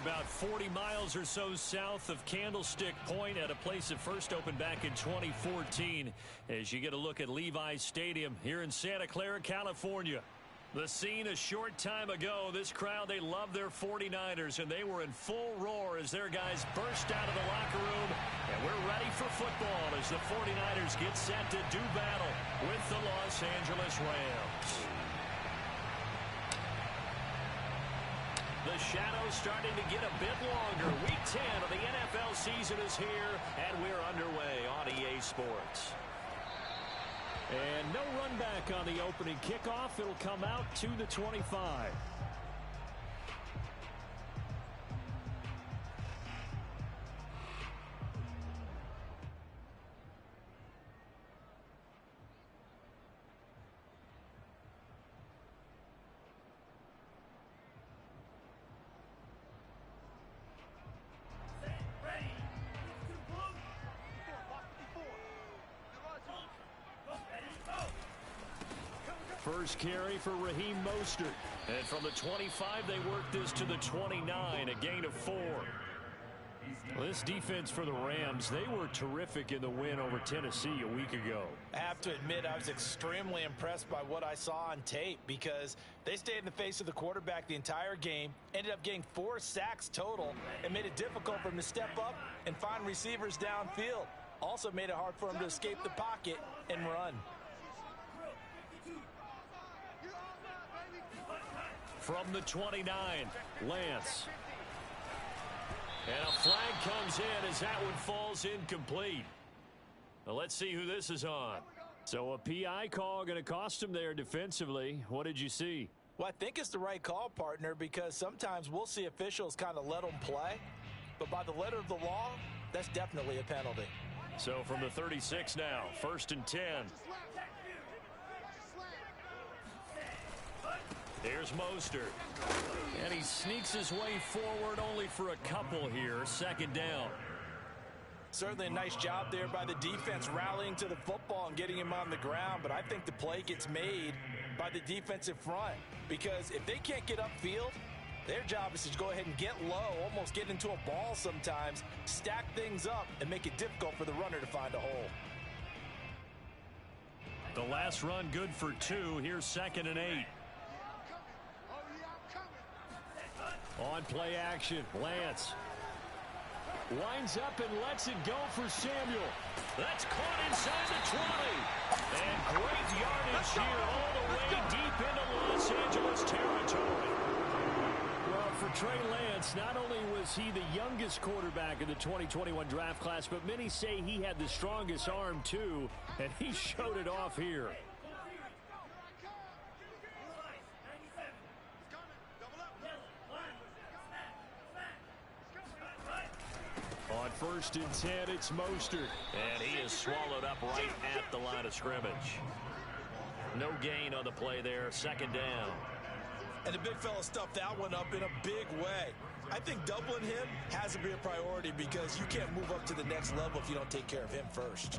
about 40 miles or so south of Candlestick Point at a place that first opened back in 2014 as you get a look at Levi's Stadium here in Santa Clara, California. The scene a short time ago, this crowd, they love their 49ers, and they were in full roar as their guys burst out of the locker room. And we're ready for football as the 49ers get set to do battle with the Los Angeles Rams. The shadow's starting to get a bit longer. Week 10 of the NFL season is here, and we're underway on EA Sports. And no run back on the opening kickoff. It'll come out to the 25. First carry for Raheem Mostert. And from the 25, they work this to the 29, a gain of 4. Well, this defense for the Rams, they were terrific in the win over Tennessee a week ago. I have to admit, I was extremely impressed by what I saw on tape because they stayed in the face of the quarterback the entire game, ended up getting 4 sacks total, and made it difficult for him to step up and find receivers downfield. Also made it hard for him to escape the pocket and run. From the 29, Lance. And a flag comes in as that one falls incomplete. Well, let's see who this is on. So a PI call going to cost him there defensively. What did you see? Well, I think it's the right call, partner, because sometimes we'll see officials kind of let them play. But by the letter of the law, that's definitely a penalty. So from the 36 now, 1st and 10. Here's Mostert. And he sneaks his way forward only for a couple here. 2nd down. Certainly a nice job there by the defense rallying to the football and getting him on the ground. But I think the play gets made by the defensive front. Because if they can't get upfield, their job is to go ahead and get low, almost get into a ball sometimes, stack things up, and make it difficult for the runner to find a hole. The last run good for 2. Here's 2nd and 8. On play action, Lance winds up and lets it go for Samuel. That's caught inside the 20. And great yardage here all the way deep into Los Angeles territory. Well, for Trey Lance, not only was he the youngest quarterback in the 2021 draft class, but many say he had the strongest arm too, and he showed it off here. On 1st and 10, it's Mostert. And he is swallowed up right at the line of scrimmage. No gain on the play there. 2nd down. And the big fella stuffed that one up in a big way. I think doubling him has to be a priority because you can't move up to the next level if you don't take care of him first.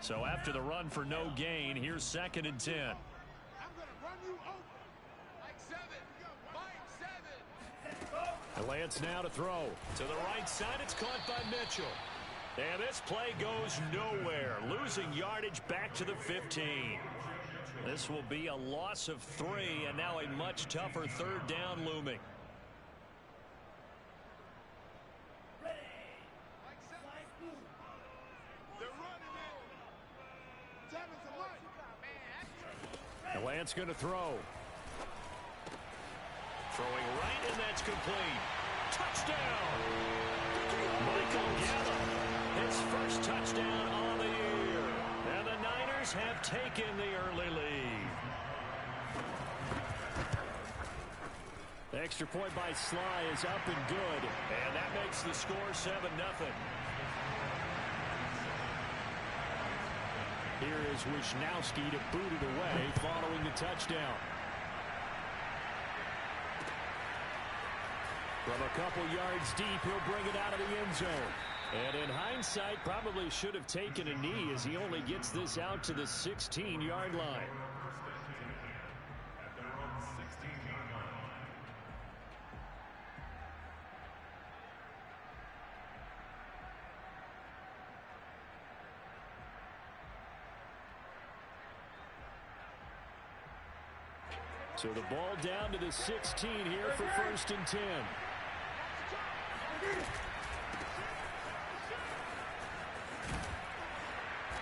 So after the run for no gain, here's 2nd and 10. And Lance now to throw. To the right side, it's caught by Mitchell. And this play goes nowhere. Losing yardage back to the 15. This will be a loss of 3, and now a much tougher 3rd down looming. And Lance going to throw. Throwing right, and that's complete. Touchdown! Michael Gallup, his first touchdown on the year. And the Niners have taken the early lead. The extra point by Sly is up and good. And that makes the score 7-0. Here is Wisnowski to boot it away following the touchdown. From a couple yards deep, he'll bring it out of the end zone. And in hindsight, probably should have taken a knee as he only gets this out to the 16-yard line. So the ball down to the 16 here for 1st and 10.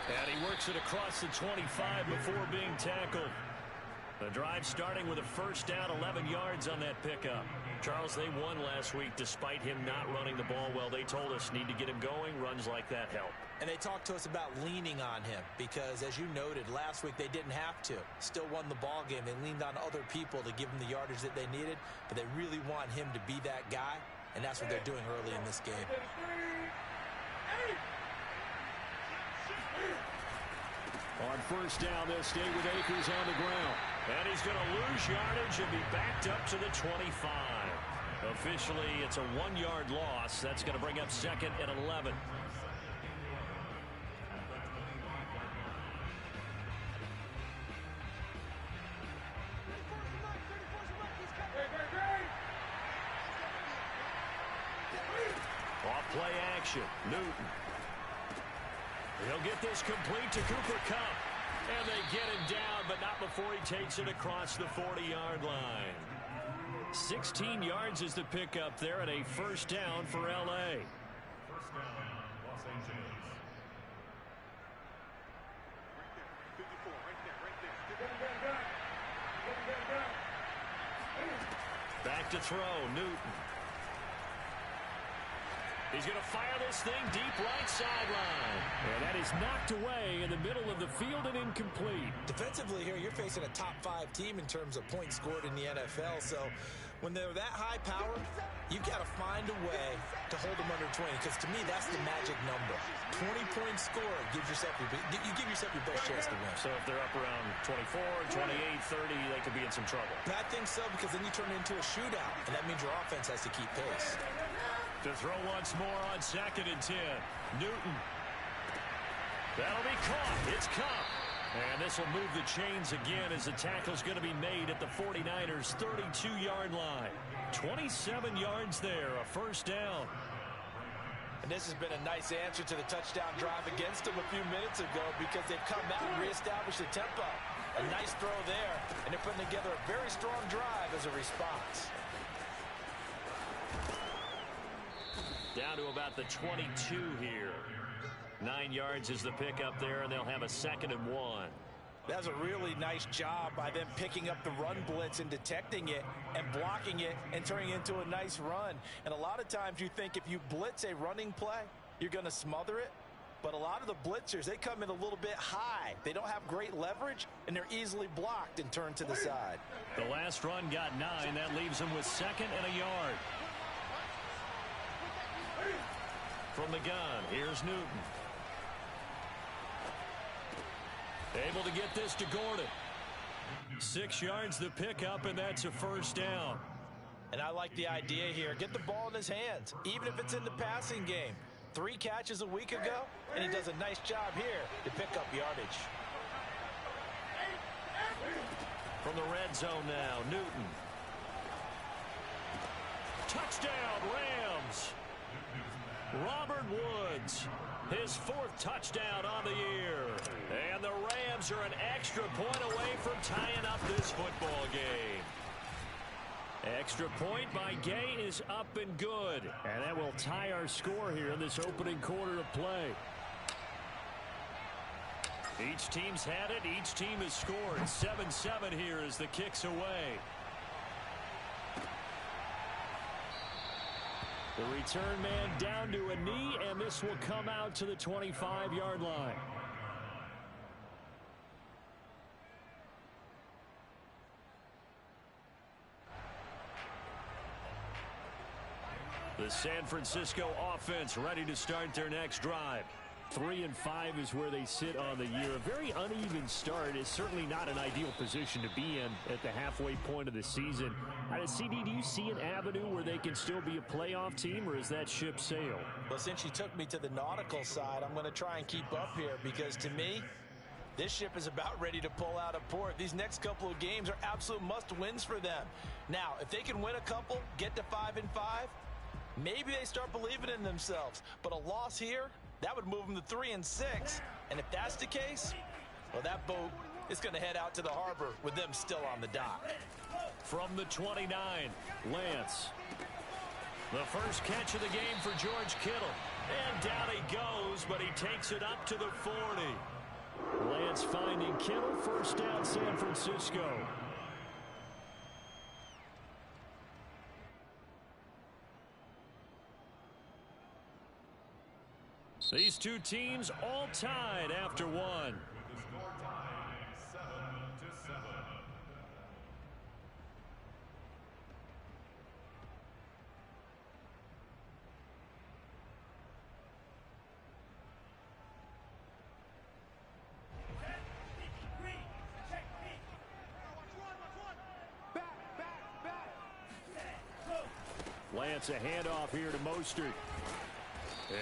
And he works it across the 25 before being tackled. The drive starting with a first down, 11 yards on that pickup. Charles, they won last week despite him not running the ball well. They told us need to get him going. Runs like that help. And they talked to us about leaning on him because, as you noted, last week they didn't have to. Still won the ball game. They leaned on other people to give them the yardage that they needed, but they really want him to be that guy, and that's what they're doing early in this game. On first down, they'll stay with Akers on the ground. And he's going to lose yardage and be backed up to the 25. Officially, it's a 1-yard loss. That's going to bring up 2nd and 11. Off play action. Newton. He'll get this complete to Cooper Kupp. And they get him down, but not before he takes it across the 40-yard line. 16 yards is the pickup there at a first down for L.A. First down, Los Angeles. Back to throw, Newton. He's going to fire this thing deep right sideline. And that is knocked away in the middle of the field and incomplete. Defensively here, you're facing a top-5 team in terms of points scored in the NFL. So when they're that high power, you've got to find a way to hold them under 20. Because to me, that's the magic number. 20-point score gives yourself you give yourself your best chance to win. So if they're up around 24, 28, 30, they could be in some trouble. And I think so, because then you turn it into a shootout, and that means your offense has to keep pace. To throw once more on 2nd and 10. Newton. That'll be caught. It's Kupp. And this will move the chains again as the tackle's going to be made at the 49ers' 32-yard line. 27 yards there, a first down. And this has been a nice answer to the touchdown drive against them a few minutes ago because they've come out and reestablished the tempo. A nice throw there, and they're putting together a very strong drive as a response. Down to about the 22 here. 9 yards is the pickup there, and they'll have a 2nd and 1. That's a really nice job by them picking up the run blitz and detecting it and blocking it and turning it into a nice run. And a lot of times you think if you blitz a running play, you're going to smother it. But a lot of the blitzers, they come in a little bit high. They don't have great leverage, and they're easily blocked and turned to the side. The last run got 9. That leaves them with 2nd and a yard. From the gun, here's Newton. Able to get this to Gordon. 6 yards the pickup, and that's a first down. And I like the idea here. Get the ball in his hands, even if it's in the passing game. 3 catches a week ago, and he does a nice job here to pick up yardage. From the red zone now, Newton. Touchdown, Rams. Robert Woods, his 4th touchdown on the year. And the Rams are an extra point away from tying up this football game. Extra point by Gay is up and good. And that will tie our score here in this opening quarter of play. Each team's had it. Each team has scored. 7-7 here as the kick's away. The return man down to a knee, and this will come out to the 25-yard line. The San Francisco offense ready to start their next drive. 3-5 is where they sit on the year. A very uneven start is certainly not an ideal position to be in at the halfway point of the season. CD, do you see an avenue where they can still be a playoff team, or is that ship sailed? Well, since you took me to the nautical side, I'm going to try and keep up here because to me, this ship is about ready to pull out of port. These next couple of games are absolute must-wins for them. Now, if they can win a couple, get to 5-5, maybe they start believing in themselves. But a loss here, that would move them to 3-6. And if that's the case, well, that boat is going to head out to the harbor with them still on the dock. From the 29, Lance. The first catch of the game for George Kittle. And down he goes, but he takes it up to the 40. Lance finding Kittle, first down San Francisco. These two teams all tied after one. With the score tied 7-7. Lance a handoff here to Mostert.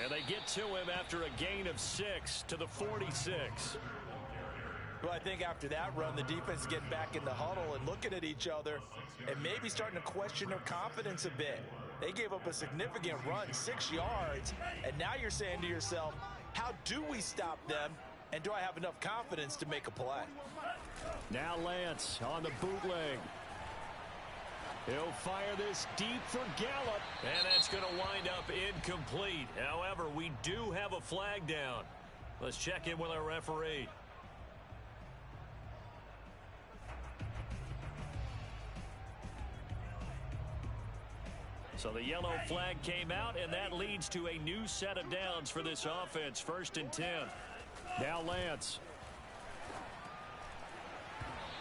And they get to him after a gain of 6 to the 46. Well, I think after that run, the defense get back in the huddle and looking at each other and maybe starting to question their confidence a bit. They gave up a significant run, 6 yards, and now you're saying to yourself, how do we stop them, and do I have enough confidence to make a play? Now Lance on the bootleg. He'll fire this deep for Gallup, and that's going to wind up incomplete. However, we do have a flag down. Let's check in with our referee. So the yellow flag came out, and that leads to a new set of downs for this offense. 1st and 10. Now Lance.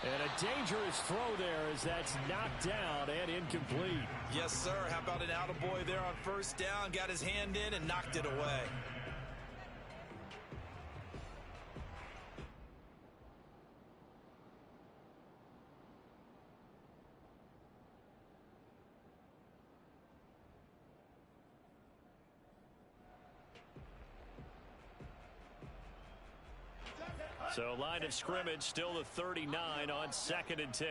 And a dangerous throw there as that's knocked down and incomplete. Yes, sir. How about an attaboy there on 1st down? Got his hand in and knocked it away. So line of scrimmage still the 39 on 2nd and 10.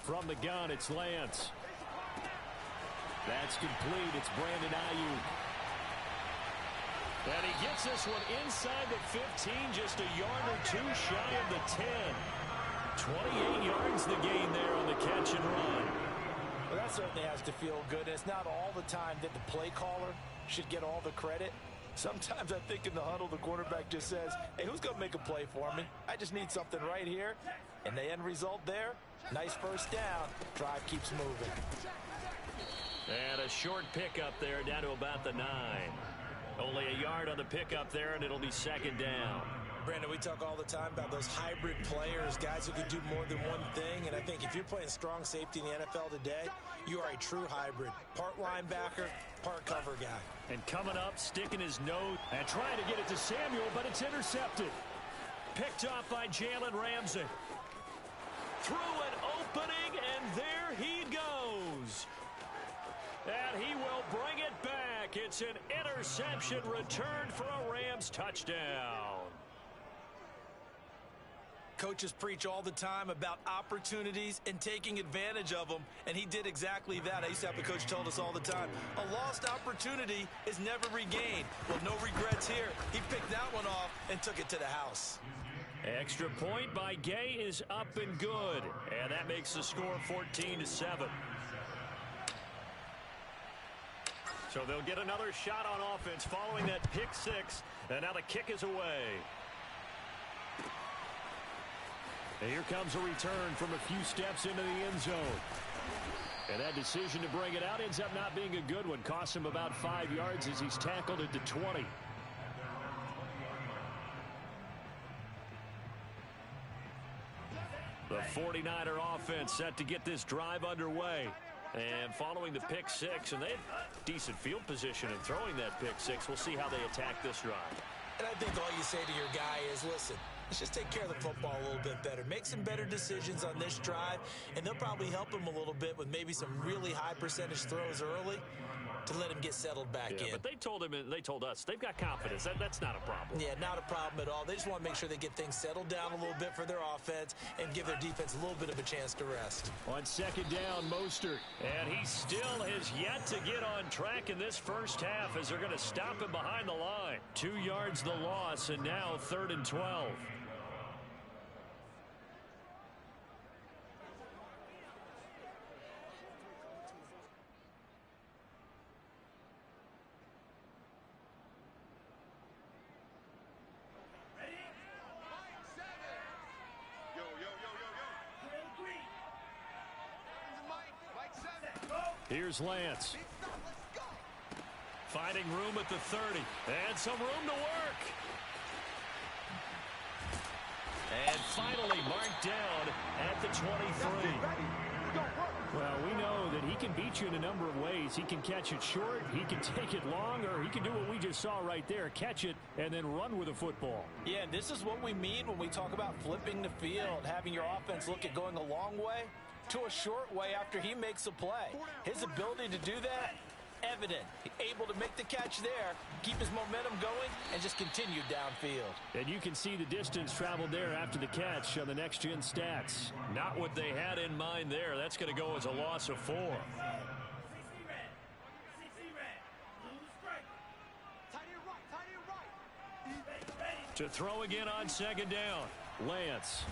From the gun, it's Lance. That's complete. It's Brandon Ayuk. And he gets this one inside the 15, just a yard or two shy of the 10. 28 yards the gain there on the catch and run. Well, that certainly has to feel good. It's not all the time that the play caller should get all the credit. Sometimes I think in the huddle, the quarterback just says, hey, who's going to make a play for me? I just need something right here. And the end result there, nice 1st down. Drive keeps moving. And a short pickup there down to about the 9. Only a yard on the pickup there, and it'll be 2nd down. Brandon, we talk all the time about those hybrid players, guys who can do more than one thing. And I think if you're playing strong safety in the NFL today, you are a true hybrid. Part linebacker, part cover guy. And coming up, sticking his nose and trying to get it to Samuel, but it's intercepted. Picked off by Jalen Ramsey. Through an opening, and there he goes. And he will bring it back. It's an interception returned for a Rams touchdown. Coaches preach all the time about opportunities and taking advantage of them, and he did exactly that. I used to have a coach tell us all the time, a lost opportunity is never regained. Well, no regrets here. He picked that one off and took it to the house. Extra point by Gay is up and good, and that makes the score 14-7. So they'll get another shot on offense following that pick 6, and now the kick is away. And here comes a return from a few steps into the end zone. And that decision to bring it out ends up not being a good one. Costs him about 5 yards as he's tackled at the 20. The 49er offense set to get this drive underway. And following the pick six, and they had decent field position in throwing that pick six. We'll see how they attack this drive. And I think all you say to your guy is, listen, let's just take care of the football a little bit better. Make some better decisions on this drive, and they'll probably help him a little bit with maybe some really high percentage throws early to let him get settled back in. But they told him, and they told us, they've got confidence. That's not a problem. Yeah, not a problem at all. They just want to make sure they get things settled down a little bit for their offense and give their defense a little bit of a chance to rest. On second down, Mostert. And he still has yet to get on track in this first half as they're going to stop him behind the line. 2 yards the loss, and now 3rd and 12. Here's Lance. Finding room at the 30. And some room to work. And finally marked down at the 23. Well, we know that he can beat you in a number of ways. He can catch it short, he can take it long, or he can do what we just saw right there, catch it and then run with the football. Yeah, and this is what we mean when we talk about flipping the field, having your offense look at going a long way to a short way after he makes a play. His ability to do that, evident. Able to make the catch there, keep his momentum going, and just continue downfield. And you can see the distance traveled there after the catch on the next-gen stats. Not what they had in mind there. That's going to go as a loss of 4. To throw again on second down. Lance.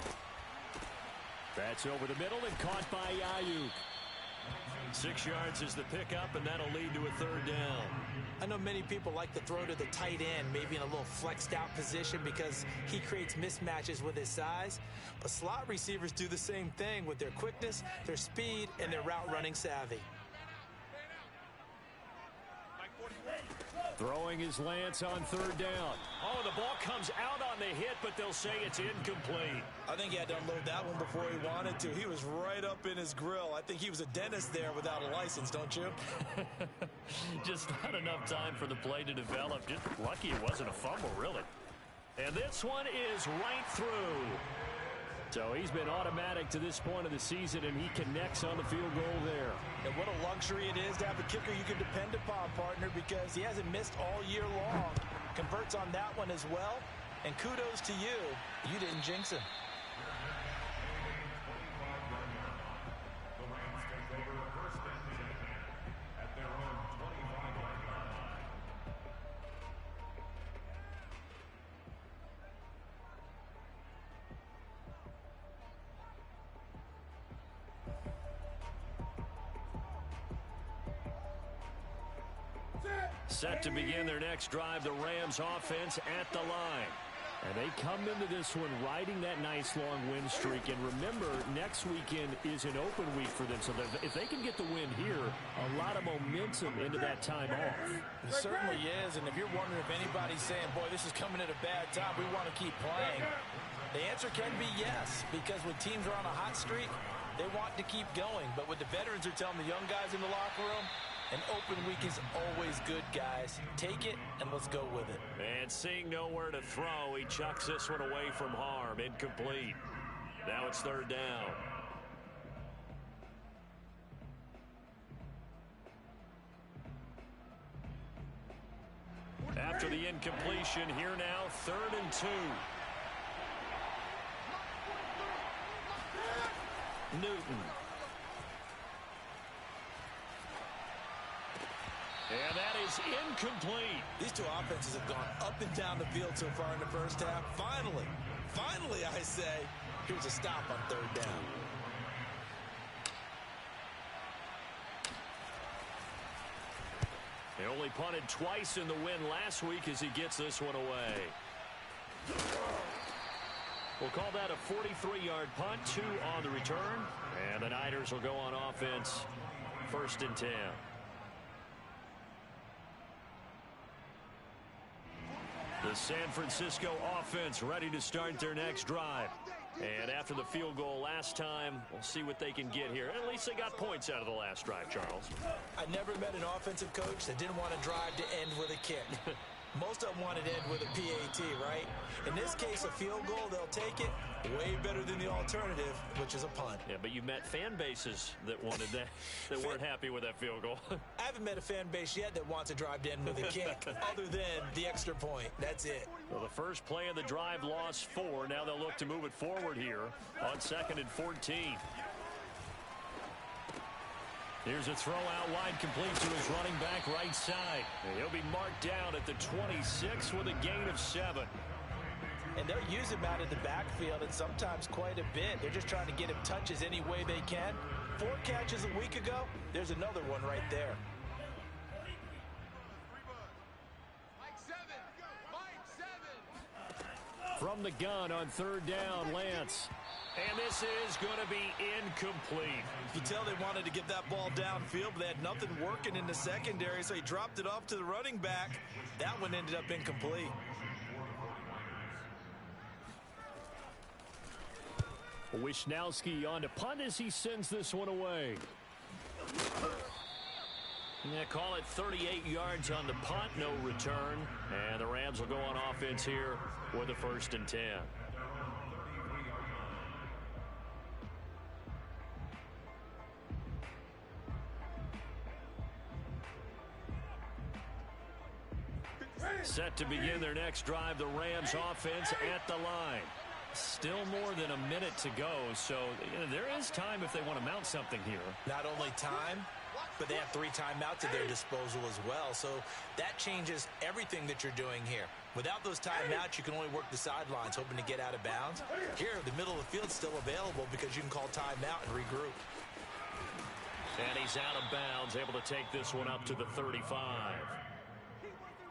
That's over the middle and caught by Ayuk. 6 yards is the pickup, and that'll lead to a 3rd down. I know many people like to throw to the tight end, maybe in a little flexed out position because he creates mismatches with his size. But slot receivers do the same thing with their quickness, their speed, and their route running savvy. Throwing his Lance on 3rd down. Oh, the ball comes out on the hit, but they'll say it's incomplete. I think he had to unload that one before he wanted to. He was right up in his grill. I think he was a dentist there without a license, don't you? Just not enough time for the play to develop. Just lucky it wasn't a fumble, really. And this one is right through. So he's been automatic to this point of the season, and he connects on the field goal there. And what a luxury it is to have a kicker you can depend upon, partner, because he hasn't missed all year long. Converts on that one as well. And kudos to you. You didn't jinx him. Set to begin their next drive, the Rams offense at the line. And they come into this one riding that nice long win streak. And remember, next weekend is an open week for them. So if they can get the win here, a lot of momentum into that time off. It certainly is. And if you're wondering if anybody's saying, boy, this is coming at a bad time, we want to keep playing, the answer can be yes. Because when teams are on a hot streak, they want to keep going. But what the veterans are telling the young guys in the locker room, an open week is always good, guys. Take it, and let's go with it. And seeing nowhere to throw, he chucks this one away from harm. Incomplete. Now it's 3rd down. After the incompletion, here now, 3rd and 2. Newton. And that is incomplete. These two offenses have gone up and down the field so far in the first half. Finally, I say, here's a stop on 3rd down. He only punted twice in the win last week as he gets this one away. We'll call that a 43-yard punt, 2 on the return. And the Niners will go on offense, 1st and 10. The San Francisco offense ready to start their next drive. And after the field goal last time, we'll see what they can get here. At least they got points out of the last drive, Charles. I never met an offensive coach that didn't want to drive to end with a kick. Most of them wanted to end with a PAT, right? In this case, a field goal, they'll take it. Way better than the alternative, which is a punt. Yeah, but you met fan bases that wanted that, that weren't happy with that field goal. I haven't met a fan base yet that wants to drive to end with a kick, other than the extra point. That's it. Well, the first play of the drive lost 4. Now they'll look to move it forward here on 2nd and 14. Here's a throw out wide, complete to his running back right side. And he'll be marked down at the 26 with a gain of 7. And they'll use him out of the backfield, and sometimes quite a bit. They're just trying to get him touches any way they can. 4 catches a week ago. There's another one right there. From the gun on 3rd down, Lance. And this is going to be incomplete. You tell they wanted to get that ball downfield, but they had nothing working in the secondary, so he dropped it off to the running back. That one ended up incomplete. Wisnowski on to punt as he sends this one away. Yeah, call it 38 yards on the punt, no return. And the Rams will go on offense here with a 1st and 10. Set to begin their next drive, the Rams offense at the line. Still more than a minute to go, so there is time if they want to mount something here. Not only time, but they have 3 timeouts at their disposal as well, so that changes everything that you're doing here. Without those timeouts, you can only work the sidelines, hoping to get out of bounds. Here, the middle of the field's still available because you can call timeout and regroup. And he's out of bounds, able to take this one up to the 35.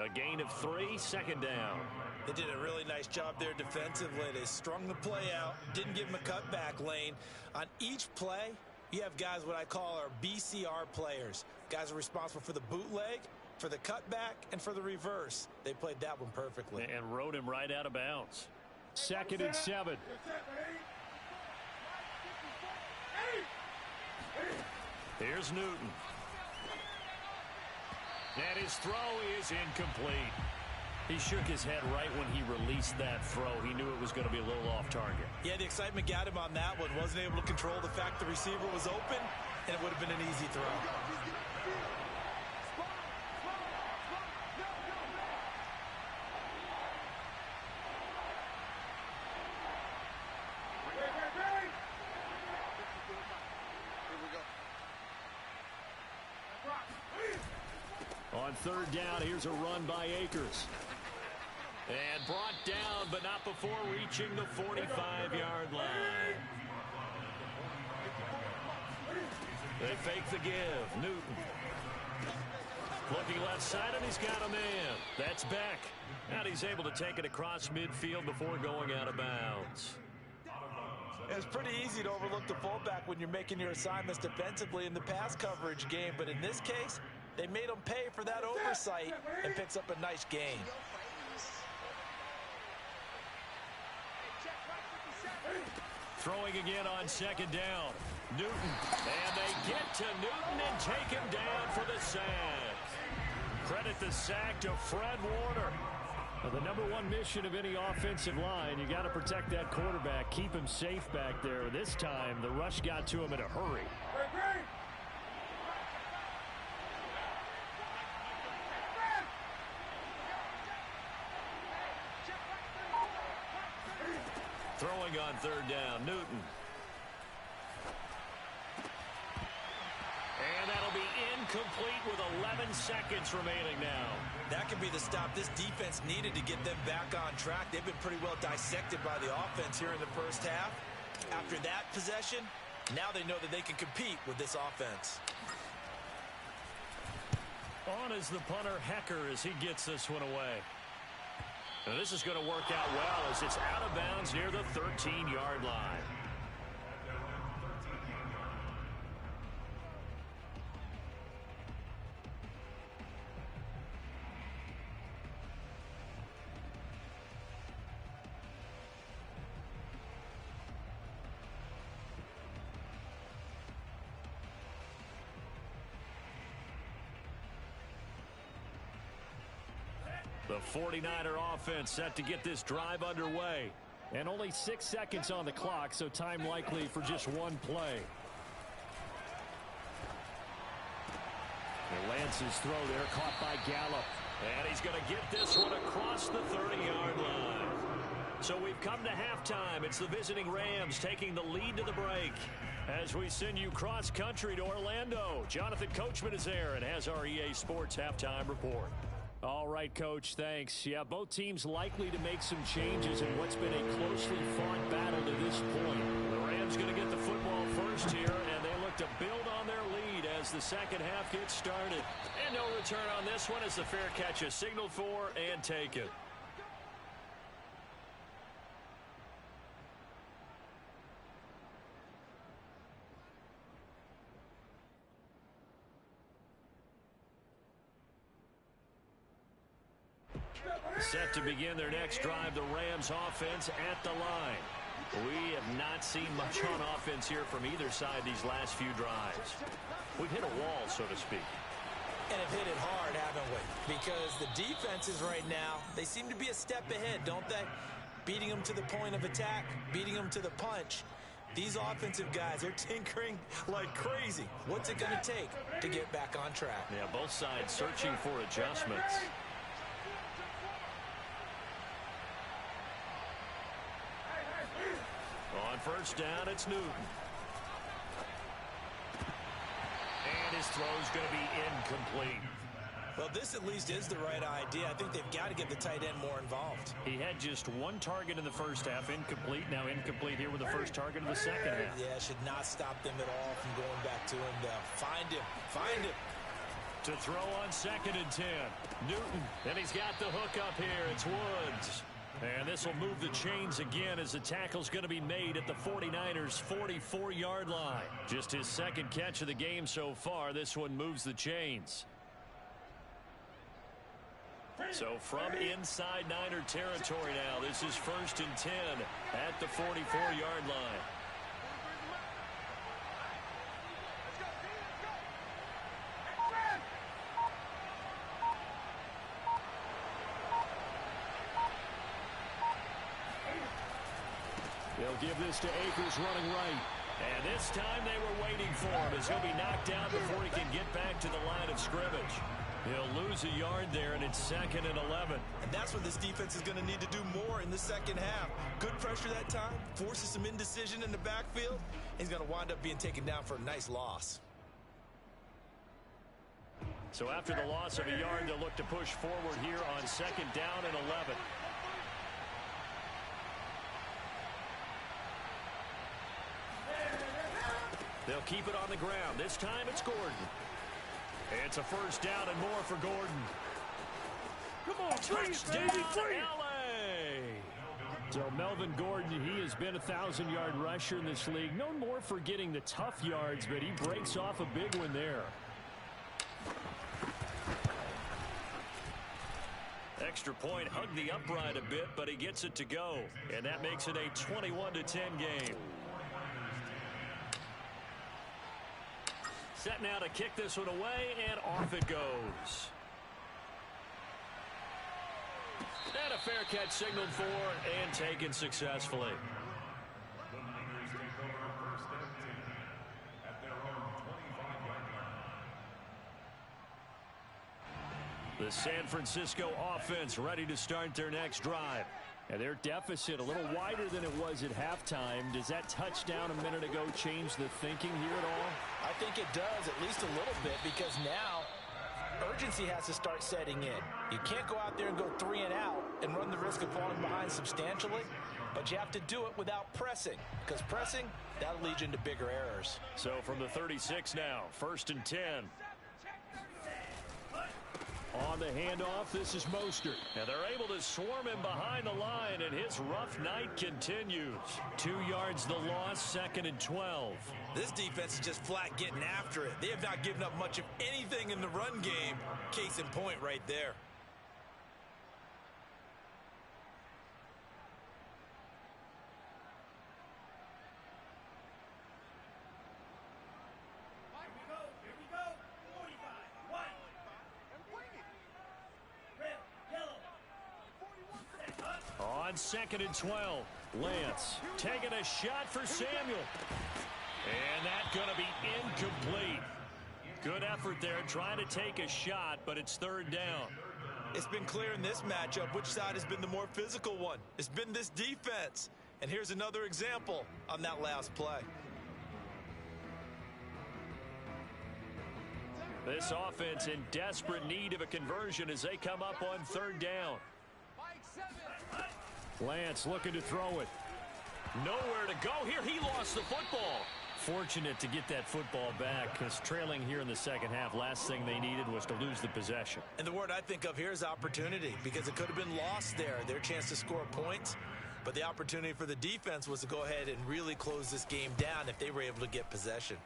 A gain of 3, 2nd down. They did a really nice job there defensively. They strung the play out, didn't give him a cutback lane. On each play, you have guys what I call our BCR players. Guys are responsible for the bootleg, for the cutback, and for the reverse. They played that one perfectly. And rode him right out of bounds. 2nd and 7. Here's Newton. And his throw is incomplete. He shook his head right when he released that throw. He knew it was going to be a little off target. Yeah, the excitement got him on that one. Wasn't able to control the fact the receiver was open, and it would have been an easy throw. On 3rd down, here's a run by Akers. And brought down, but not before reaching the 45-yard line. They fake the give. Newton. Looking left side, and he's got a man. That's Beck. And he's able to take it across midfield before going out of bounds. It's pretty easy to overlook the fullback when you're making your assignments defensively in the pass coverage game, but in this case, they made him pay for that oversight and picks up a nice gain. Throwing again on 2nd down. Newton. And they get to Newton and take him down for the sack. Credit the sack to Fred Warner. Now, the #1 mission of any offensive line, you got to protect that quarterback, keep him safe back there. This time, the rush got to him in a hurry. Throwing on 3rd down, Newton. And that'll be incomplete with 11 seconds remaining now. That could be the stop this defense needed to get them back on track. They've been pretty well dissected by the offense here in the first half. After that possession, now they know that they can compete with this offense. On is the punter, Hecker, as he gets this one away. And this is going to work out well as it's out of bounds near the 13-yard line. The 49er offense set to get this drive underway. And only 6 seconds on the clock, so time likely for just one play. And Lance's throw there caught by Gallup. And he's going to get this one across the 30-yard line. So we've come to halftime. It's the visiting Rams taking the lead to the break. As we send you cross-country to Orlando, Jonathan Coachman is there and has our EA Sports halftime report. All right, Coach, thanks. Yeah, both teams likely to make some changes in what's been a closely fought battle to this point. The Rams going to get the football first here, and they look to build on their lead as the second half gets started. And no return on this one as the fair catch is signaled for and taken. Set to begin their next drive, the Rams offense at the line. We have not seen much on offense here from either side these last few drives. We've hit a wall, so to speak. And have hit it hard, haven't we? Because the defenses right now, they seem to be a step ahead, don't they? Beating them to the point of attack, beating them to the punch. These offensive guys, they're tinkering like crazy. What's it going to take to get back on track? Yeah, both sides searching for adjustments. On first down, it's Newton. And his throw's going to be incomplete. Well, this at least is the right idea. I think they've got to get the tight end more involved. He had just one target in the first half, incomplete. Now incomplete here with the first target of the second half. Yeah, should not stop them at all from going back to him. Find him. Find him. To throw on 2nd and 10. Newton. And he's got the hook up here. It's Woods. And this will move the chains again as the tackle's going to be made at the 49ers' 44-yard line. Just his second catch of the game so far. This one moves the chains. So from inside Niner territory now, this is 1st and 10 at the 44-yard line. They'll give this to Akers running right. And this time they were waiting for him as he'll be knocked down before he can get back to the line of scrimmage. He'll lose a yard there, and it's 2nd and 11. And that's what this defense is going to need to do more in the second half. Good pressure that time, forces some indecision in the backfield. He's going to wind up being taken down for a nice loss. So after the loss of a yard, they'll look to push forward here on 2nd down and 11. They'll keep it on the ground. This time it's Gordon. It's a first down and more for Gordon. Come on, touchdown, LA! So Melvin Gordon, he has been a 1,000-yard rusher in this league. Known more for getting the tough yards, but he breaks off a big one there. Extra point, hugged the upright a bit, but he gets it to go. And that makes it a 21-10 game. Set now to kick this one away, and off it goes. And a fair catch signaled for and taken successfully. The Niners take over 1st and 10 at their own 25-yard line. The San Francisco offense ready to start their next drive. And their deficit a little wider than it was at halftime. Does that touchdown a minute ago change the thinking here at all? I think it does, at least a little bit, because now urgency has to start setting in. You can't go out there and go 3 and out and run the risk of falling behind substantially, but you have to do it without pressing, because pressing, that'll lead you into bigger errors. So from the 36 now, 1st and 10. On the handoff, this is Mostert. And they're able to swarm him behind the line, and his rough night continues. 2 yards the loss, 2nd and 12. This defense is just flat getting after it. They have not given up much of anything in the run game. Case in point right there. on 2nd and 12. Lance taking a shot for Samuel. And that's going to be incomplete. Good effort there trying to take a shot, but it's 3rd down. It's been clear in this matchup which side has been the more physical one. It's been this defense. And here's another example on that last play. This offense in desperate need of a conversion as they come up on 3rd down. Lance looking to throw it. Nowhere to go here. He lost the football. Fortunate to get that football back because trailing here in the second half, last thing they needed was to lose the possession. And the word I think of here is opportunity, because it could have been lost there, their chance to score points. But the opportunity for the defense was to go ahead and really close this game down if they were able to get possession.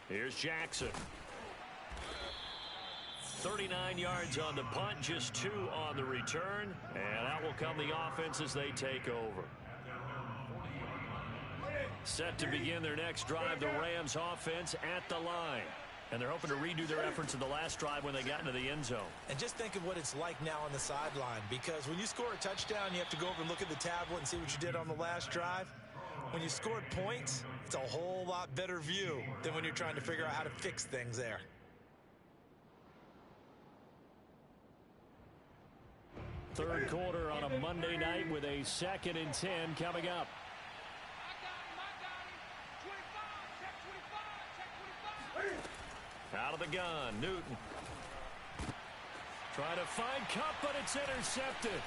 Here's Jackson. 39 yards on the punt, just 2 on the return. And out will come the offense as they take over. Set to begin their next drive, the Rams offense at the line. And they're hoping to redo their efforts in the last drive when they got into the end zone. And just think of what it's like now on the sideline, because when you score a touchdown, you have to go over and look at the tablet and see what you did on the last drive. When you scored points, it's a whole lot better view than when you're trying to figure out how to fix things there. Third quarter on a Monday night with a 2nd and 10 coming up. Out of the gun, Newton. Trying to find Cup, but it's intercepted.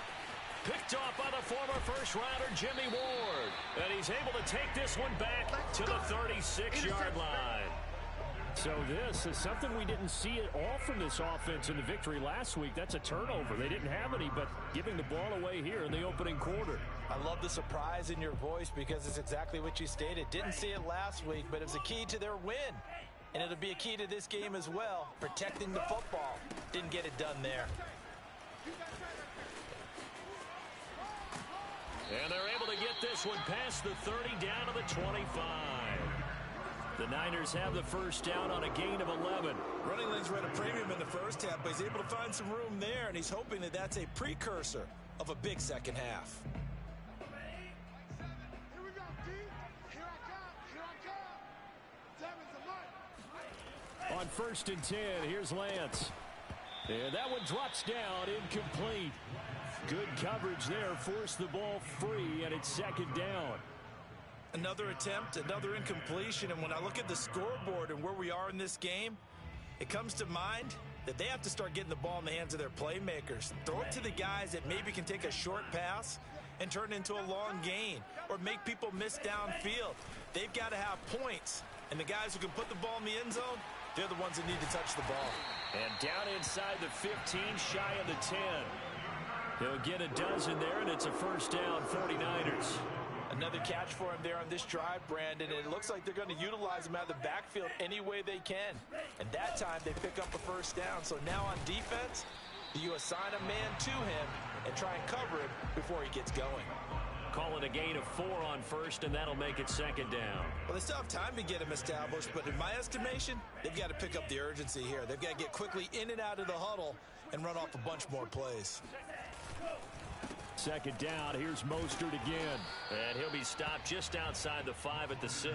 Picked off by the former first-rounder Jimmy Ward. And he's able to take this one back to the 36-yard line. So this is something we didn't see at all from this offense in the victory last week. That's a turnover. They didn't have any, but giving the ball away here in the opening quarter. I love the surprise in your voice because it's exactly what you stated. Didn't see it last week, but it was a key to their win. And it'll be a key to this game as well, protecting the football. Didn't get it done there. And they're able to get this one past the 30 down to the 25. The Niners have the first down on a gain of 11. Running lanes ran a premium in the first half, but he's able to find some room there, and he's hoping that that's a precursor of a big second half. On 1st and 10, here's Lance. And that one drops down, incomplete. Good coverage there, forced the ball free, and it's 2nd down. Another attempt, another incompletion, and when I look at the scoreboard and where we are in this game, it comes to mind that they have to start getting the ball in the hands of their playmakers. Throw it to the guys that maybe can take a short pass and turn it into a long gain or make people miss downfield. They've got to have points, and the guys who can put the ball in the end zone, they're the ones that need to touch the ball. And down inside the 15, shy of the 10. He'll get a dozen there, and it's a first down, 49ers. Another catch for him there on this drive, Brandon, and it looks like they're going to utilize him out of the backfield any way they can. And that time they pick up a first down. So now on defense, you assign a man to him and try and cover him before he gets going. Call it a gain of 4 on first, and that'll make it 2nd down. Well, they still have time to get him established, but in my estimation, they've got to pick up the urgency here. They've got to get quickly in and out of the huddle and run off a bunch more plays. 2nd down, here's Mostert again. And he'll be stopped just outside the 5 at the 6.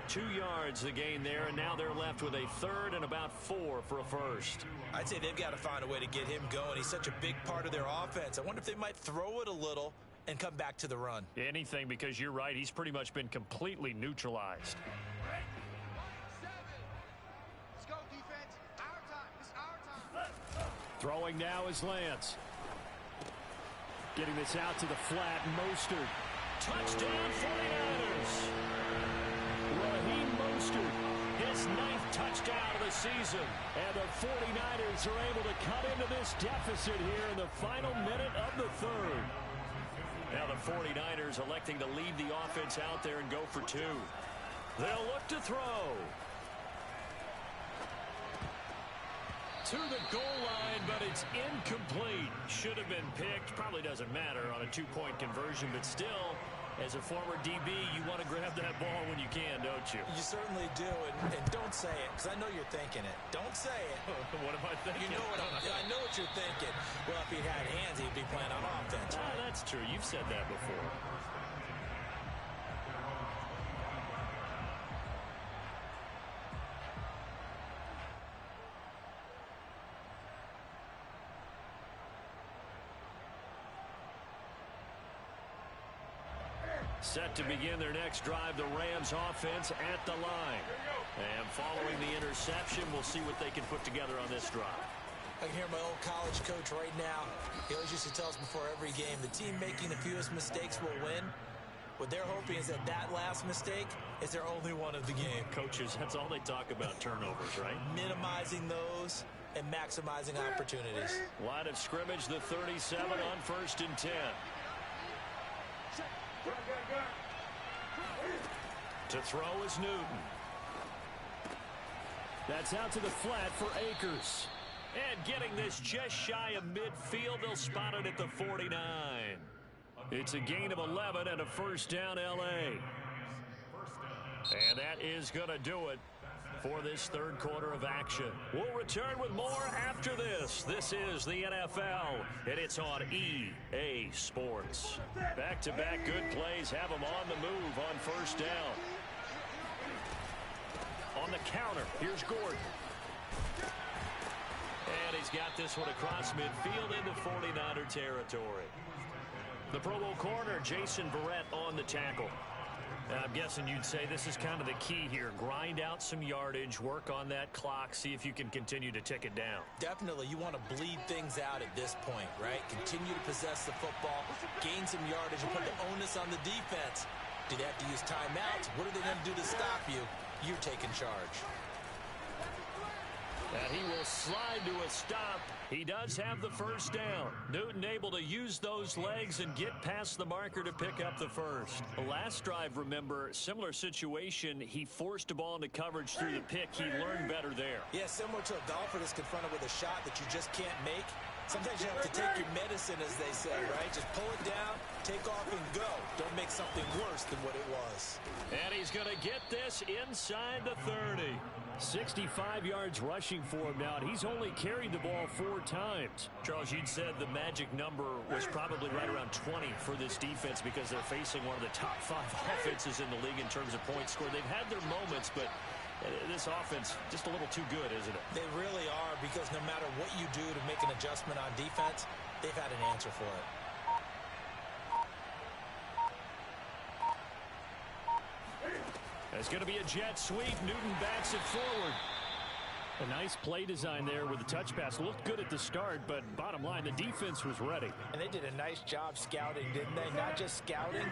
2 yards the gain there, and now they're left with a 3rd and about 4 for a first. I'd say they've got to find a way to get him going. He's such a big part of their offense. I wonder if they might throw it a little and come back to the run. Anything, because you're right, he's pretty much been completely neutralized. Let's go, defense. Our time. It's our time. Throwing now is Lance. Getting this out to the flat, Mostert. Touchdown 49ers. Raheem Mostert, his 9th touchdown of the season. And the 49ers are able to cut into this deficit here in the final minute of the 3rd. Now the 49ers electing to leave the offense out there and go for 2. They'll look to throw. To the goal line, but it's incomplete. Should have been picked. Probably doesn't matter on a 2-point conversion, but still As a former DB, you want to grab that ball when you can, don't you? You certainly do, and don't say it, because I know you're thinking it. Don't say it. What am I thinking? You know what I know what you're thinking. Well, if he had hands, he'd be playing on offense. Right? That's true. You've said that before. Set to begin their next drive, the Rams offense at the line. And following the interception, we'll see what they can put together on this drive. I can hear my old college coach right now. He always used to tell us before every game, the team making the fewest mistakes will win. What they're hoping is that last mistake is their only one of the game. Coaches, that's all they talk about, turnovers, right? Minimizing those and maximizing opportunities. Line of scrimmage, the 37 on 1st and 10. To throw is Newton. That's out to the flat for Akers. And getting this just shy of midfield, they'll spot it at the 49. It's a gain of 11 and a first down, L.A. And that is going to do it for this third quarter of action. We'll return with more after this. This is the NFL, and it's on EA Sports. Back-to-back good plays have them on the move on first down. On the counter, here's Gordon. And he's got this one across midfield into 49er territory. The Pro Bowl corner, Jason Verrett, on the tackle. I'm guessing you'd say this is kind of the key here. Grind out some yardage, work on that clock, see if you can continue to tick it down. Definitely. You want to bleed things out at this point, right? Continue to possess the football, gain some yardage, and put the onus on the defense. Do they have to use timeouts? What are they going to do to stop you? You're taking charge. And he will slide to a stop. He does have the first down. Newton able to use those legs and get past the marker to pick up the first. The last drive, remember, similar situation. He forced a ball into coverage through the pick. He learned better there. Yeah, similar to a golfer that's confronted with a shot that you just can't make. Sometimes you have to take your medicine, as they say, right? Just pull it down, take off, and go. Don't make something worse than what it was. And he's going to get this inside the 30. 65 yards rushing for him now, and he's only carried the ball 4 times. Charles, you'd said the magic number was probably right around 20 for this defense because they're facing one of the top 5 offenses in the league in terms of points scored. They've had their moments, but this offense just a little too good, isn't it? They really are, because no matter what you do to make an adjustment on defense, they've had an answer for it. It's going to be a jet sweep. Newton backs it forward. A nice play design there with the touch pass. Looked good at the start, but bottom line, the defense was ready. And they did a nice job scouting, didn't they? Not just scouting,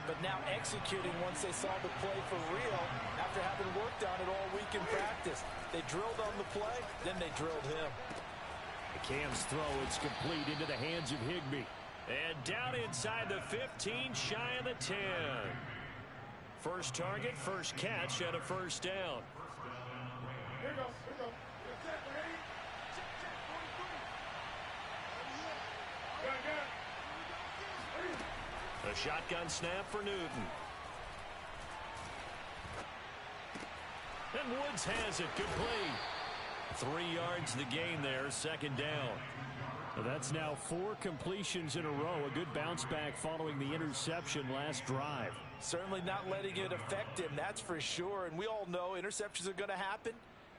but now executing once they saw the play for real after having worked on it all week in practice. They drilled on the play, then they drilled him. The Cam's throw, it's complete into the hands of Higbee. And down inside the 15, shy of the 10. First target, first catch, and a first down. Here we go. A shotgun snap for Newton. And Woods has it. Good play. 3 yards the gain there. Second down. That's now 4 completions in a row. A good bounce back following the interception last drive. Certainly not letting it affect him, that's for sure. And we all know interceptions are going to happen.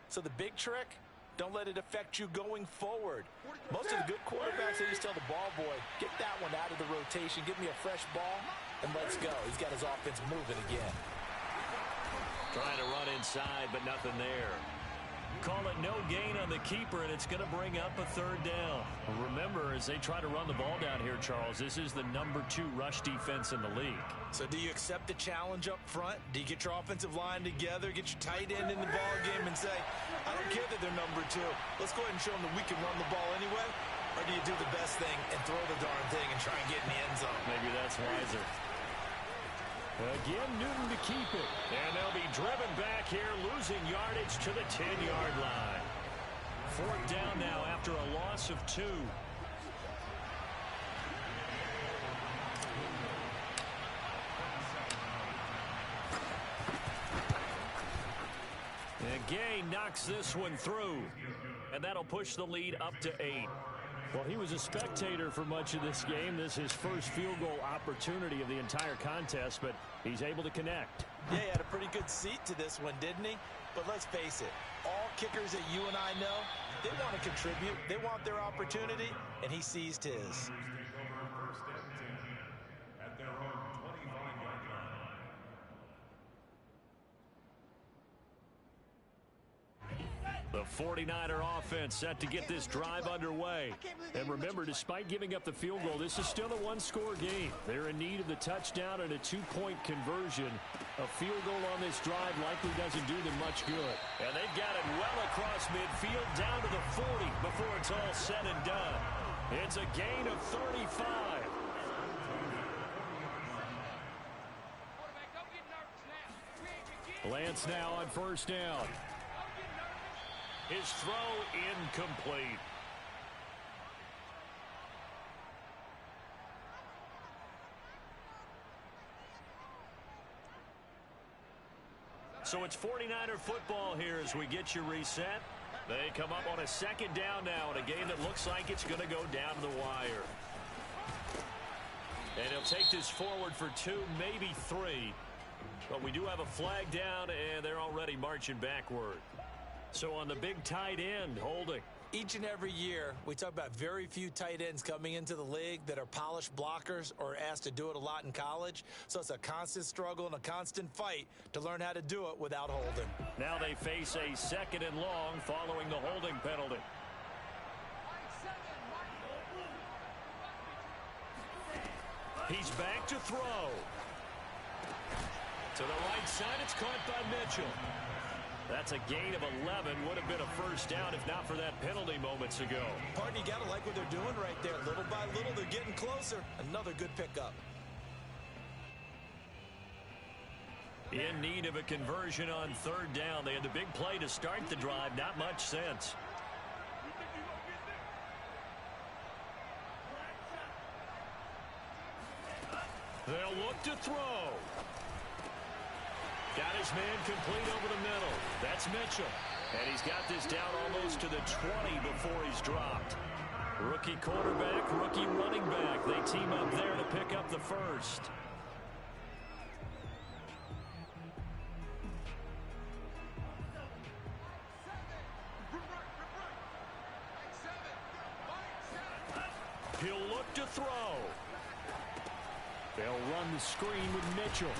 So the big trick, don't let it affect you going forward. Most of the good quarterbacks, they just tell the ball boy, get that one out of the rotation, give me a fresh ball, and let's go. He's got his offense moving again. Trying to run inside, but nothing there. Call it no gain on the keeper, and it's going to bring up a third down. Remember, as they try to run the ball down here, Charles, this is the #2 rush defense in the league. So do you accept the challenge up front? Do you get your offensive line together, get your tight end in the ball game and say, I don't care that they're #2. Let's go ahead and show them that we can run the ball anyway? Or do you do the best thing and throw the darn thing and try and get in the end zone? Maybe that's wiser. Again, Newton to keep it. And they'll be driven back here, losing yardage to the 10-yard line. 4th down now after a loss of 2. gain knocks this one through. And that'll push the lead up to 8. Well, he was a spectator for much of this game. This is his first field goal opportunity of the entire contest, but he's able to connect. Yeah, he had a pretty good seat to this one, didn't he? But let's face it, all kickers that you and I know, they want to contribute. They want their opportunity, and he seized his. At their own 25-yard line. The 49er offense set to get this drive underway. And remember, despite giving up the field goal, this is still a one-score game. They're in need of the touchdown and a two-point conversion. A field goal on this drive likely doesn't do them much good. And they've got it well across midfield down to the 40 before it's all said and done. It's a gain of 35. Lance now on first down. His throw incomplete. So it's 49er football here as we get you reset. They come up on a second down now in a game that looks like it's going to go down to the wire. And he'll take this forward for 2, maybe 3. But we do have a flag down, and they're already marching backward. So on the big tight end, holding. Each and every year, we talk about very few tight ends coming into the league that are polished blockers or asked to do it a lot in college. So it's a constant struggle and a constant fight to learn how to do it without holding. Now they face a second and long following the holding penalty. He's back to throw. To the right side, it's caught by Mitchell. That's a gain of 11. Would have been a first down if not for that penalty moments ago. Partner, you got to like what they're doing right there. Little by little, they're getting closer. Another good pickup. In need of a conversion on third down. They had the big play to start the drive. Not much sense. They'll look to throw. Got his man complete over the middle. That's Mitchell. And he's got this down almost to the 20 before he's dropped. Rookie quarterback, rookie running back. They team up there to pick up the first. He'll look to throw. They'll run the screen with Mitchell.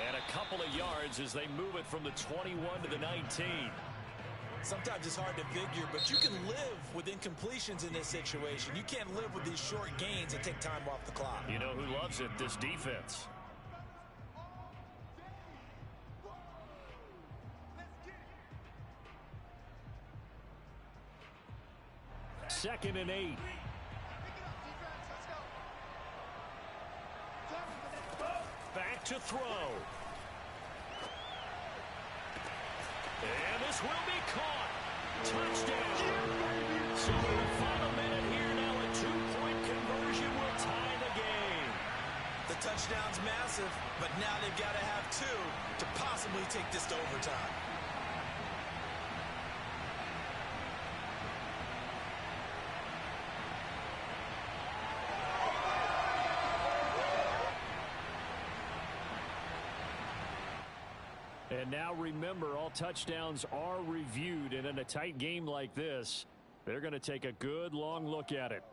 And a couple of yards as they move it from the 21 to the 19. Sometimes it's hard to figure, but you can live with incompletions in this situation. You can't live with these short gains that take time off the clock. You know who loves it? This defense. Second and 8. Back to throw. And this will be caught. Touchdown. So in the final minute here now, a two-point conversion will tie the game. The touchdown's massive, but now they've got to have 2 to possibly take this to overtime. And now remember, all touchdowns are reviewed, and in a tight game like this, they're going to take a good long look at it.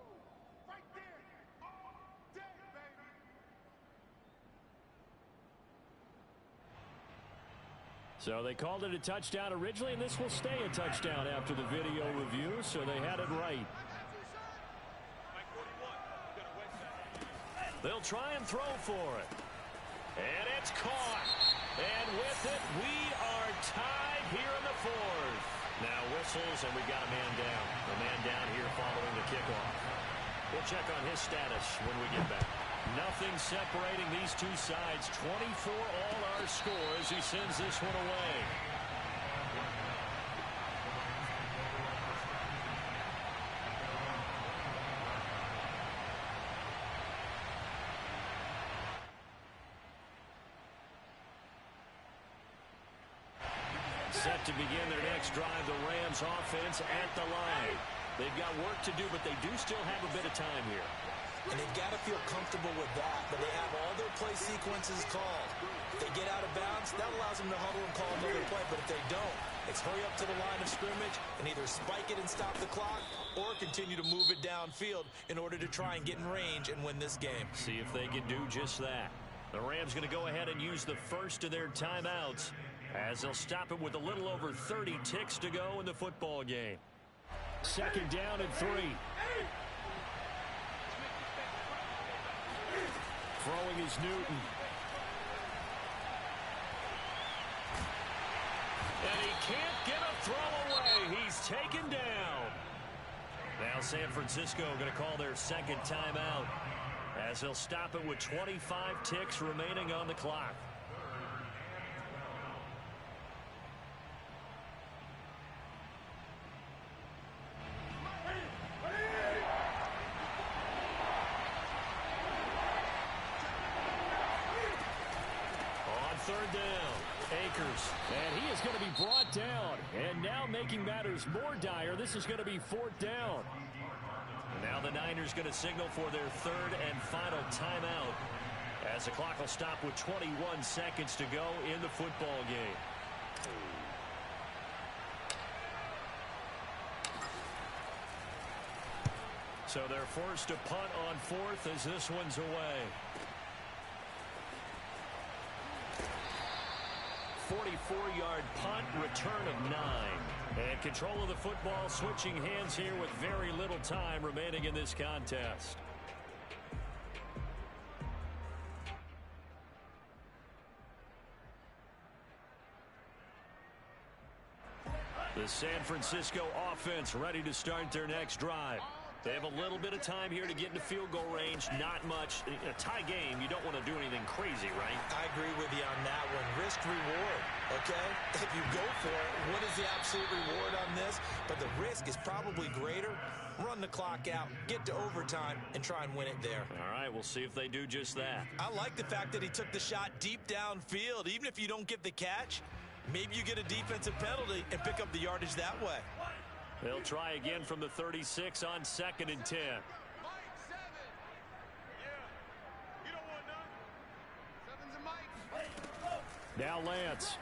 So they called it a touchdown originally, and this will stay a touchdown after the video review, so they had it right. They'll try and throw for it. And it's caught. And with it, we are tied here in the fourth. Now whistles, and we've got a man down. A man down here following the kickoff. We'll check on his status when we get back. Nothing separating these two sides. 24 all our score as he sends this one away. Set to begin their next drive, the Rams offense at the line. They've got work to do, but they do still have a bit of time here. And they've got to feel comfortable with that, but they have all their play sequences called. If they get out of bounds, that allows them to huddle and call another play, but if they don't, it's hurry up to the line of scrimmage and either spike it and stop the clock or continue to move it downfield in order to try and get in range and win this game. See if they can do just that. The Rams going to go ahead and use the first of their timeouts as they'll stop it with a little over 30 ticks to go in the football game. Second down and 3. Throwing is Newton. And he can't get a throw away. He's taken down. Now San Francisco going to call their second timeout as they'll stop it with 25 ticks remaining on the clock. Third down, Akers, and he is going to be brought down. And now making matters more dire, this is going to be fourth down. Now the Niners going to signal for their third and final timeout as the clock will stop with 21 seconds to go in the football game. So they're forced to punt on fourth as this one's away. 44-yard punt, return of 9. And control of the football switching hands here with very little time remaining in this contest. The San Francisco offense ready to start their next drive. They have a little bit of time here to get into field goal range. Not much. In a tie game, you don't want to do anything crazy, right? I agree with you on that one. Risk reward, okay? If you go for it, what is the absolute reward on this? But the risk is probably greater. Run the clock out, get to overtime, and try and win it there. All right, we'll see if they do just that. I like the fact that he took the shot deep downfield. Even if you don't get the catch, maybe you get a defensive penalty and pick up the yardage that way. They'll try again from the 36 on 2nd and 10. Now Lance.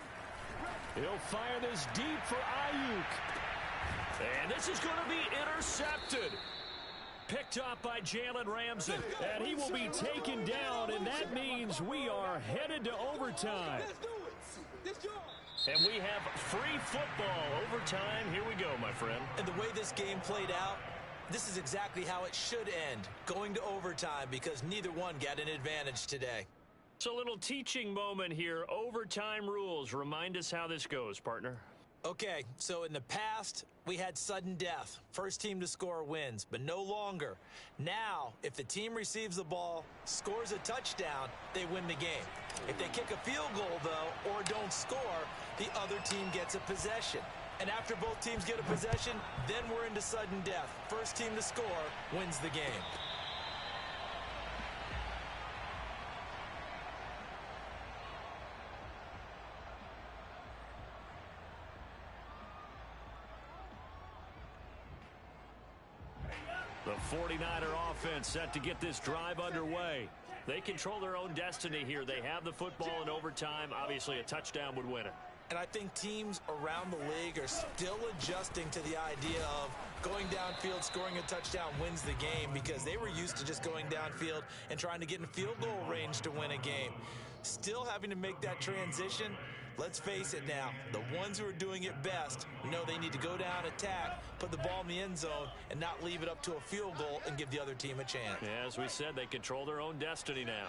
He'll fire this deep for Ayuk. And this is going to be intercepted. Picked up by Jalen Ramsey. And he will be taken down, and that means we are headed to overtime. And we have free football overtime. Here we go, my friend. And the way this game played out, this is exactly how it should end, going to overtime, because neither one got an advantage today. It's a little teaching moment here. Overtime rules. Remind us how this goes, partner. Okay, so in the past, we had sudden death. First team to score wins, but no longer. Now, if the team receives the ball, scores a touchdown, they win the game. If they kick a field goal, though, or don't score, the other team gets a possession. And after both teams get a possession, then we're into sudden death. First team to score wins the game. The 49er offense set to get this drive underway. They control their own destiny here. They have the football in overtime. Obviously, a touchdown would win it. And I think teams around the league are still adjusting to the idea of going downfield, scoring a touchdown wins the game, because they were used to just going downfield and trying to get in field goal range to win a game. Still having to make that transition. Let's face it now, the ones who are doing it best know they need to go down, attack, put the ball in the end zone, and not leave it up to a field goal and give the other team a chance. Yeah, as we said, they control their own destiny now.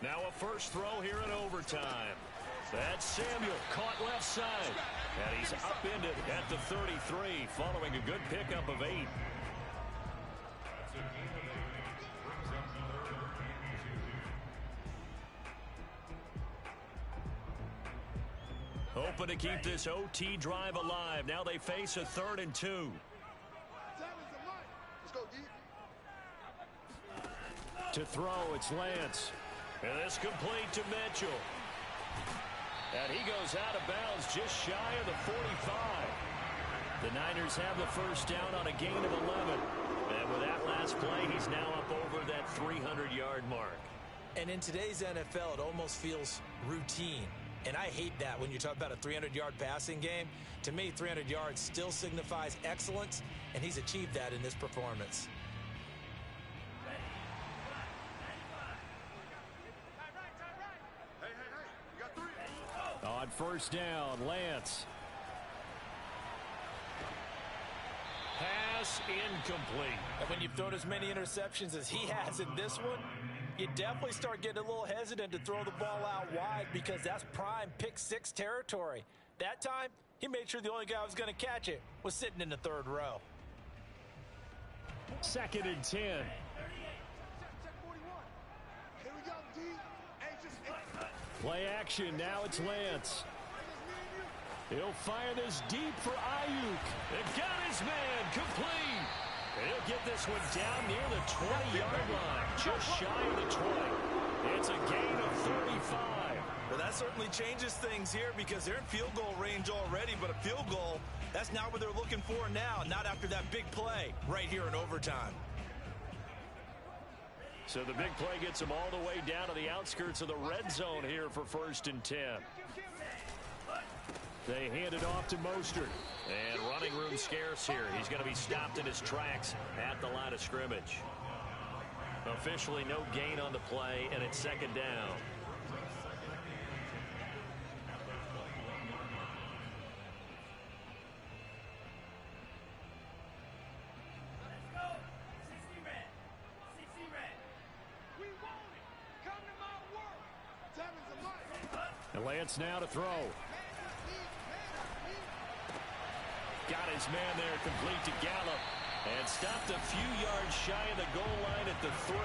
Now a first throw here in overtime. That's Samuel, caught left side. And he's upended at the 33, following a good pickup of 8. Hoping to keep this OT drive alive. Now they face a 3rd and 2. To throw, it's Lance. And this complete to Mitchell. And he goes out of bounds just shy of the 45. The Niners have the first down on a gain of 11. And with that last play, he's now up over that 300-yard mark. And in today's NFL, it almost feels routine. And I hate that when you talk about a 300-yard passing game. To me, 300 yards still signifies excellence, and he's achieved that in this performance. On first down, Lance. Pass incomplete. And when you've thrown as many interceptions as he has in this one, you definitely start getting a little hesitant to throw the ball out wide because that's prime pick six territory. That time, he made sure the only guy who was going to catch it was sitting in the third row. 2nd and 10. Here we go, D. Hey, just Play action. Now it's Lance. He'll fire this deep for Ayuk. It got his man complete. He'll get this one down near the 20-yard line, just shy of the 20. It's a gain of 35. Well, that certainly changes things here because they're in field goal range already, but a field goal, that's not what they're looking for now, not after that big play right here in overtime. So the big play gets him all the way down to the outskirts of the red zone here for 1st and 10. They hand it off to Mostert. And running room scarce here. He's going to be stopped in his tracks at the line of scrimmage. Officially no gain on the play, and it's 2nd down. And Lance now to throw. Got his man there, complete to Gallup. And stopped a few yards shy of the goal line at the 3.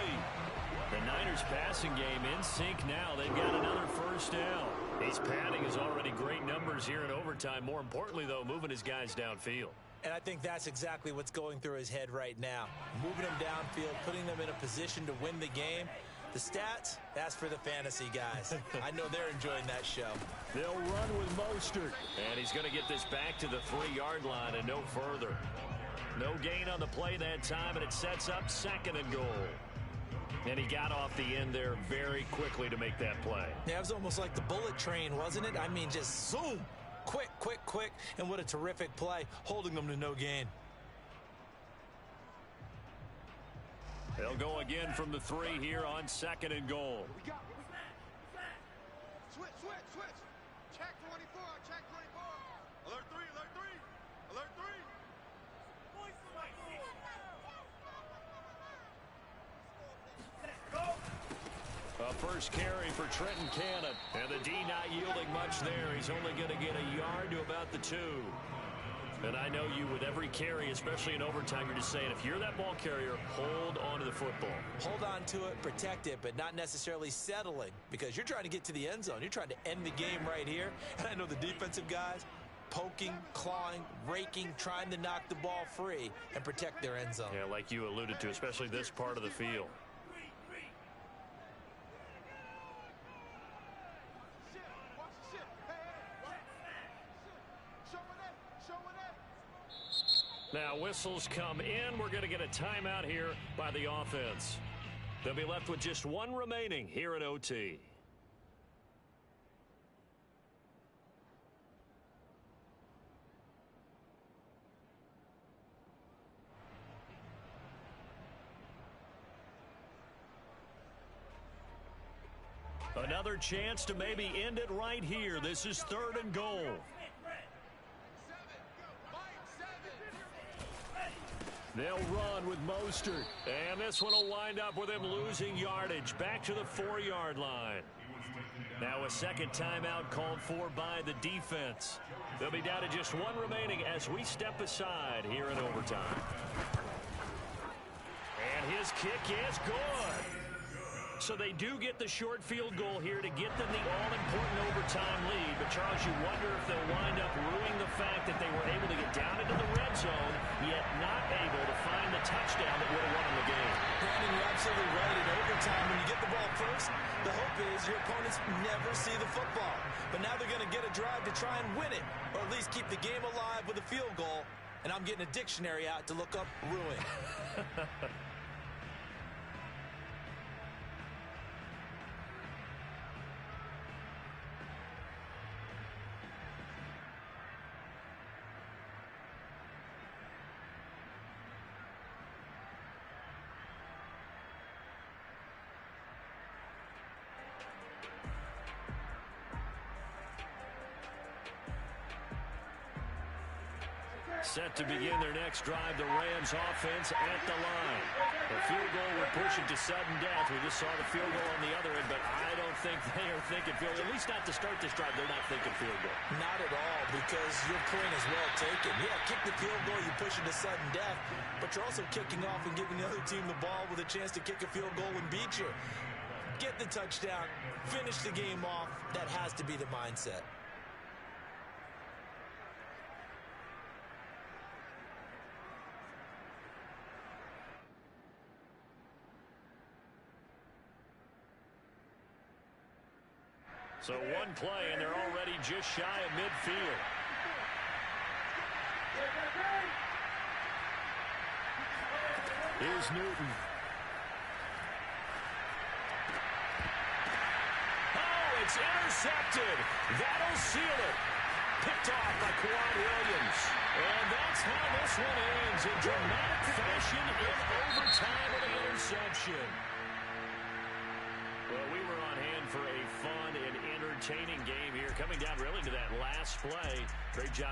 The Niners passing game in sync now. They've got another first down. He's padding his already great numbers here in overtime. More importantly, though, moving his guys downfield. And I think that's exactly what's going through his head right now. Moving them downfield, putting them in a position to win the game. The stats, that's for the fantasy guys. I know they're enjoying that show. They'll run with Mostert. And he's going to get this back to the 3-yard line and no further. No gain on the play that time, and it sets up 2nd and goal. And he got off the end there very quickly to make that play. Yeah, it was almost like the bullet train, wasn't it? I mean, just zoom. Quick, quick, quick. And what a terrific play, holding them to no gain. They'll go again from the 3 here on 2nd and goal. switch. Check 24, check 24. Alert 3, alert 3, alert 3. A first carry for Trenton Cannon. And the D not yielding much there. He's only going to get a yard to about the 2. And I know you, with every carry, especially in overtime, you're just saying, if you're that ball carrier, hold on to the football. Hold on to it, protect it, but not necessarily settling, because you're trying to get to the end zone. You're trying to end the game right here. And I know the defensive guys, poking, clawing, raking, trying to knock the ball free and protect their end zone. Yeah, like you alluded to, especially this part of the field. Now whistles come in. We're going to get a timeout here by the offense. They'll be left with just one remaining here in OT. Another chance to maybe end it right here. This is 3rd and goal. They'll run with Mostert. And this one will wind up with him losing yardage back to the 4-yard line. Now a 2nd timeout called for by the defense. They'll be down to just one remaining as we step aside here in overtime. And his kick is good. So they do get the short field goal here to get them the all-important overtime lead. But, Charles, you wonder if they'll wind up ruining the fact that they were able to get down into the red zone, yet not able to find the touchdown that would have won them the game. Brandon, you're absolutely right. In overtime, time, when you get the ball first, the hope is your opponents never see the football. But now they're going to get a drive to try and win it, or at least keep the game alive with a field goal. And I'm getting a dictionary out to look up ruin. Set to begin their next drive, the Rams offense at the line. The field goal we're pushing to sudden death. We just saw the field goal on the other end, but I don't think they are thinking field goal. At least not to start this drive. They're not thinking field goal. Not at all, because your point is well taken. Yeah, kick the field goal, you push it to sudden death, but you're also kicking off and giving the other team the ball with a chance to kick a field goal and beat you. Get the touchdown, finish the game off. That has to be the mindset. So one play, and they're already just shy of midfield. Here's Newton. Oh, it's intercepted. That'll seal it. Picked off by Quan Williams. And that's how this one ends, in dramatic fashion in overtime with an interception. Well, we were on hand for a fun and entertaining game here, coming down really to that last play. Great job.